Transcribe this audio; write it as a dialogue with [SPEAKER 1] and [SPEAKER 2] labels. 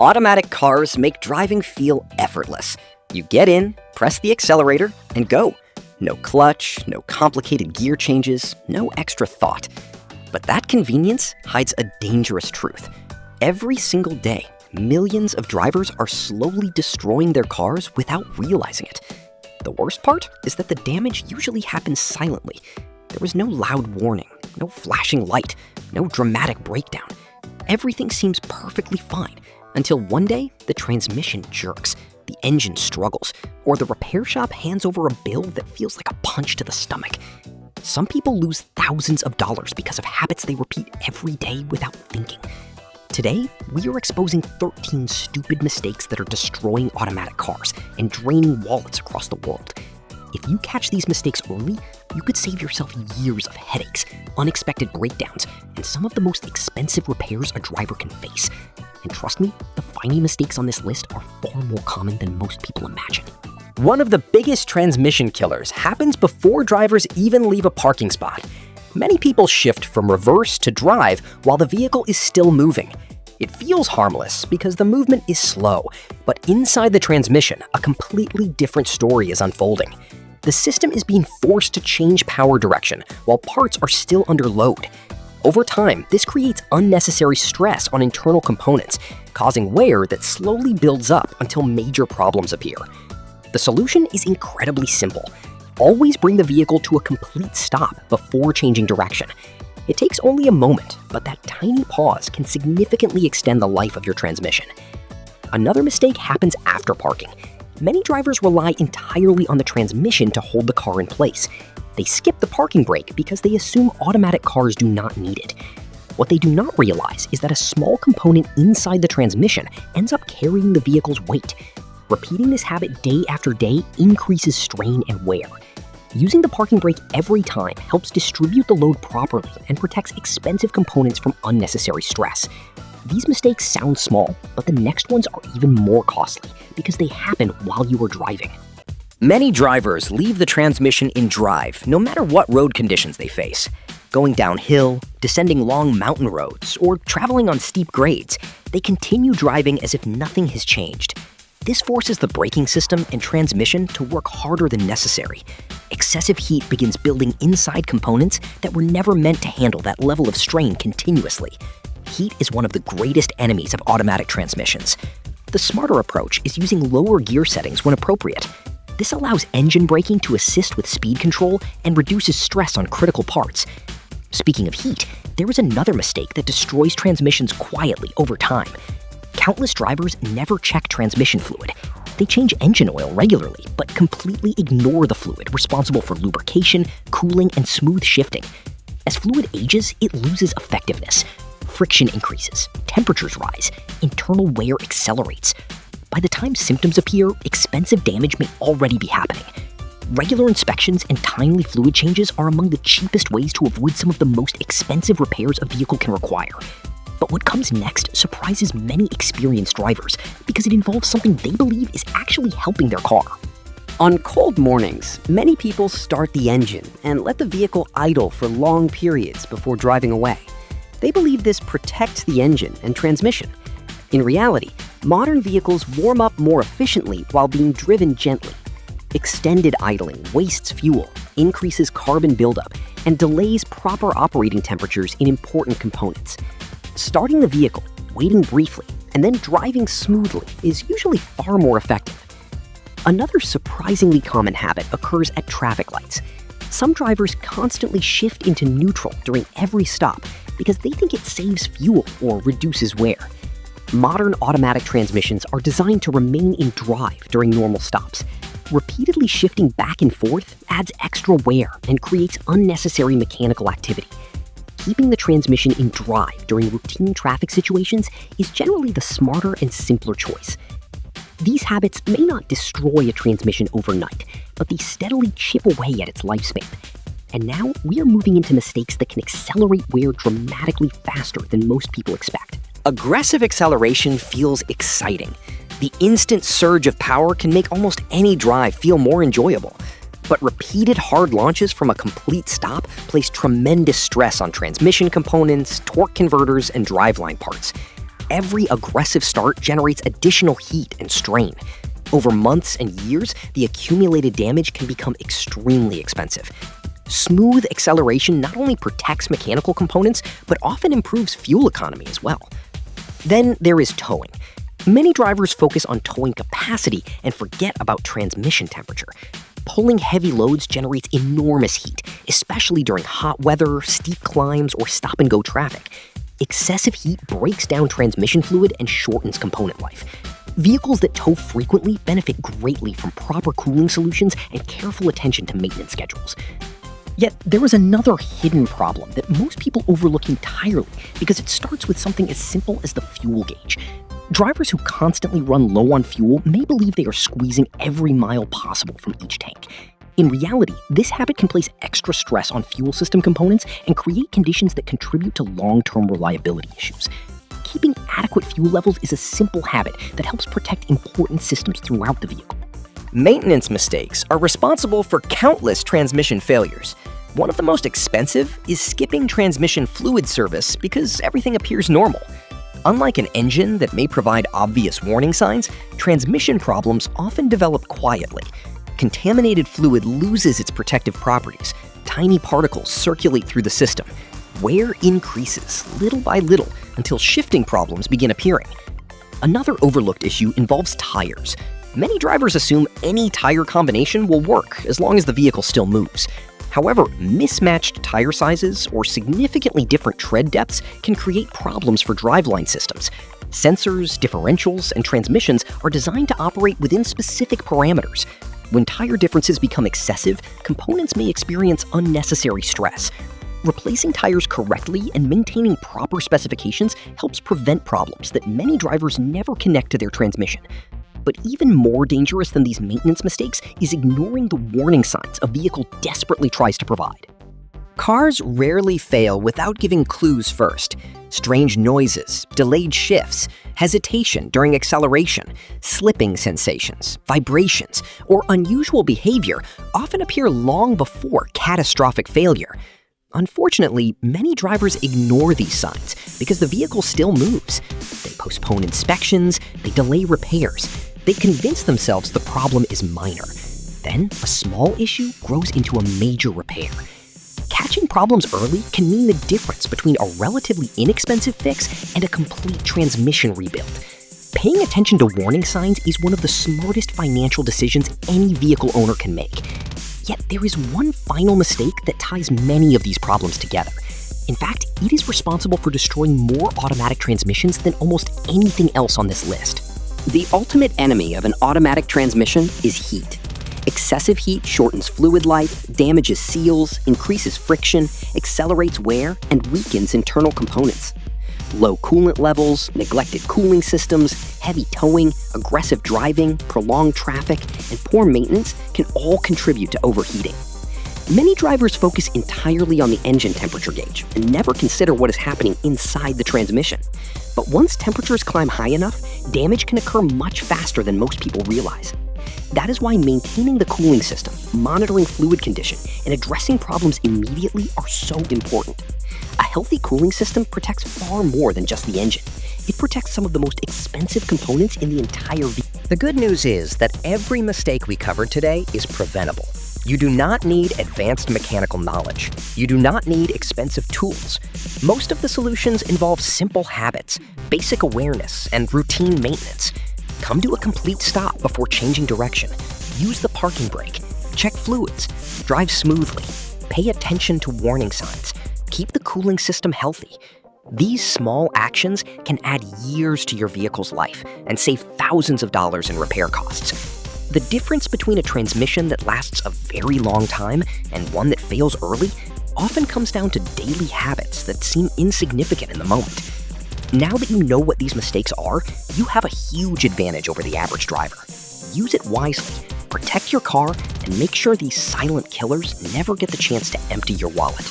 [SPEAKER 1] Automatic cars make driving feel effortless. You get in, press the accelerator, and go. No clutch, no complicated gear changes, no extra thought. But that convenience hides a dangerous truth. Every single day, millions of drivers are slowly destroying their cars without realizing it. The worst part is that the damage usually happens silently. There was no loud warning, no flashing light, no dramatic breakdown. Everything seems perfectly fine until one day the transmission jerks, the engine struggles, or the repair shop hands over a bill that feels like a punch to the stomach. Some people lose thousands of dollars because of habits they repeat every day without thinking. Today, we are exposing 13 stupid mistakes that are destroying automatic cars and draining wallets across the world. If you catch these mistakes early, you could save yourself years of headaches, unexpected breakdowns, and some of the most expensive repairs a driver can face. And trust me, the defining mistakes on this list are far more common than most people imagine.
[SPEAKER 2] One of the biggest transmission killers happens before drivers even leave a parking spot. Many people shift from reverse to drive while the vehicle is still moving. It feels harmless because the movement is slow, but inside the transmission, a completely different story is unfolding. The system is being forced to change power direction while parts are still under load. Over time, this creates unnecessary stress on internal components, causing wear that slowly builds up until major problems appear. The solution is incredibly simple. Always bring the vehicle to a complete stop before changing direction. It takes only a moment, but that tiny pause can significantly extend the life of your transmission. Another mistake happens after parking. Many drivers rely entirely on the transmission to hold the car in place. They skip the parking brake because they assume automatic cars do not need it. What they do not realize is that a small component inside the transmission ends up carrying the vehicle's weight. Repeating this habit day after day increases strain and wear. Using the parking brake every time helps distribute the load properly and protects expensive components from unnecessary stress. These mistakes sound small, but the next ones are even more costly because they happen while you are driving.
[SPEAKER 1] Many drivers leave the transmission in drive no matter what road conditions they face. Going downhill, descending long mountain roads, or traveling on steep grades, they continue driving as if nothing has changed. This forces the braking system and transmission to work harder than necessary. Excessive heat begins building inside components that were never meant to handle that level of strain continuously. Heat is one of the greatest enemies of automatic transmissions. The smarter approach is using lower gear settings when appropriate. This allows engine braking to assist with speed control and reduces stress on critical parts. Speaking of heat, there is another mistake that destroys transmissions quietly over time. Countless drivers never check transmission fluid. They change engine oil regularly, but completely ignore the fluid responsible for lubrication, cooling, and smooth shifting. As fluid ages, it loses effectiveness. Friction increases, temperatures rise, internal wear accelerates. By the time symptoms appear, expensive damage may already be happening. Regular inspections and timely fluid changes are among the cheapest ways to avoid some of the most expensive repairs a vehicle can require. But what comes next surprises many experienced drivers because it involves something they believe is actually helping their car. On cold mornings, many people start the engine and let the vehicle idle for long periods before driving away. They believe this protects the engine and transmission. In reality, modern vehicles warm up more efficiently while being driven gently. Extended idling wastes fuel, increases carbon buildup, and delays proper operating temperatures in important components. Starting the vehicle, waiting briefly, and then driving smoothly is usually far more effective. Another surprisingly common habit occurs at traffic lights. Some drivers constantly shift into neutral during every stop because they think it saves fuel or reduces wear. Modern automatic transmissions are designed to remain in drive during normal stops. Repeatedly shifting back and forth adds extra wear and creates unnecessary mechanical activity. Keeping the transmission in drive during routine traffic situations is generally the smarter and simpler choice. These habits may not destroy a transmission overnight, but they steadily chip away at its lifespan. And now we are moving into mistakes that can accelerate wear dramatically faster than most people expect. Aggressive acceleration feels exciting. The instant surge of power can make almost any drive feel more enjoyable. But repeated hard launches from a complete stop place tremendous stress on transmission components, torque converters, and driveline parts. Every aggressive start generates additional heat and strain. Over months and years, the accumulated damage can become extremely expensive. Smooth acceleration not only protects mechanical components, but often improves fuel economy as well. Then there is towing. Many drivers focus on towing capacity and forget about transmission temperature. Pulling heavy loads generates enormous heat, especially during hot weather, steep climbs, or stop-and-go traffic. Excessive heat breaks down transmission fluid and shortens component life. Vehicles that tow frequently benefit greatly from proper cooling solutions and careful attention to maintenance schedules. Yet there is another hidden problem that most people overlook entirely because it starts with something as simple as the fuel gauge. Drivers who constantly run low on fuel may believe they are squeezing every mile possible from each tank. In reality, this habit can place extra stress on fuel system components and create conditions that contribute to long-term reliability issues. Keeping adequate fuel levels is a simple habit that helps protect important systems throughout the vehicle.
[SPEAKER 2] Maintenance mistakes are responsible for countless transmission failures. One of the most expensive is skipping transmission fluid service because everything appears normal. Unlike an engine that may provide obvious warning signs, transmission problems often develop quietly. Contaminated fluid loses its protective properties. Tiny particles circulate through the system. Wear increases little by little until shifting problems begin appearing. Another overlooked issue involves tires. Many drivers assume any tire combination will work as long as the vehicle still moves. However, mismatched tire sizes or significantly different tread depths can create problems for driveline systems. Sensors, differentials, and transmissions are designed to operate within specific parameters. When tire differences become excessive, components may experience unnecessary stress. Replacing tires correctly and maintaining proper specifications helps prevent problems that many drivers never connect to their transmission. But even more dangerous than these maintenance mistakes is ignoring the warning signs a vehicle desperately tries to provide. Cars rarely fail without giving clues first. Strange noises, delayed shifts, hesitation during acceleration, slipping sensations, vibrations, or unusual behavior often appear long before catastrophic failure. Unfortunately, many drivers ignore these signs because the vehicle still moves. They postpone inspections, they delay repairs, they convince themselves the problem is minor. Then, a small issue grows into a major repair. Catching problems early can mean the difference between a relatively inexpensive fix and a complete transmission rebuild. Paying attention to warning signs is one of the smartest financial decisions any vehicle owner can make. Yet there is one final mistake that ties many of these problems together. In fact, it is responsible for destroying more automatic transmissions than almost anything else on this list. The ultimate enemy of an automatic transmission is heat. Excessive heat shortens fluid life, damages seals, increases friction, accelerates wear, and weakens internal components. Low coolant levels, neglected cooling systems, heavy towing, aggressive driving, prolonged traffic, and poor maintenance can all contribute to overheating. Many drivers focus entirely on the engine temperature gauge and never consider what is happening inside the transmission. But once temperatures climb high enough, damage can occur much faster than most people realize. That is why maintaining the cooling system, monitoring fluid condition, and addressing problems immediately are so important. A healthy cooling system protects far more than just the engine. It protects some of the most expensive components in the entire vehicle.
[SPEAKER 1] The good news is that every mistake we covered today is preventable. You do not need advanced mechanical knowledge. You do not need expensive tools. Most of the solutions involve simple habits, basic awareness, and routine maintenance. Come to a complete stop before changing direction. Use the parking brake. Check fluids. Drive smoothly. Pay attention to warning signs. Keep the cooling system healthy. These small actions can add years to your vehicle's life and save thousands of dollars in repair costs. The difference between a transmission that lasts a very long time and one that fails early often comes down to daily habits that seem insignificant in the moment. Now that you know what these mistakes are, you have a huge advantage over the average driver. Use it wisely, protect your car, and make sure these silent killers never get the chance to empty your wallet.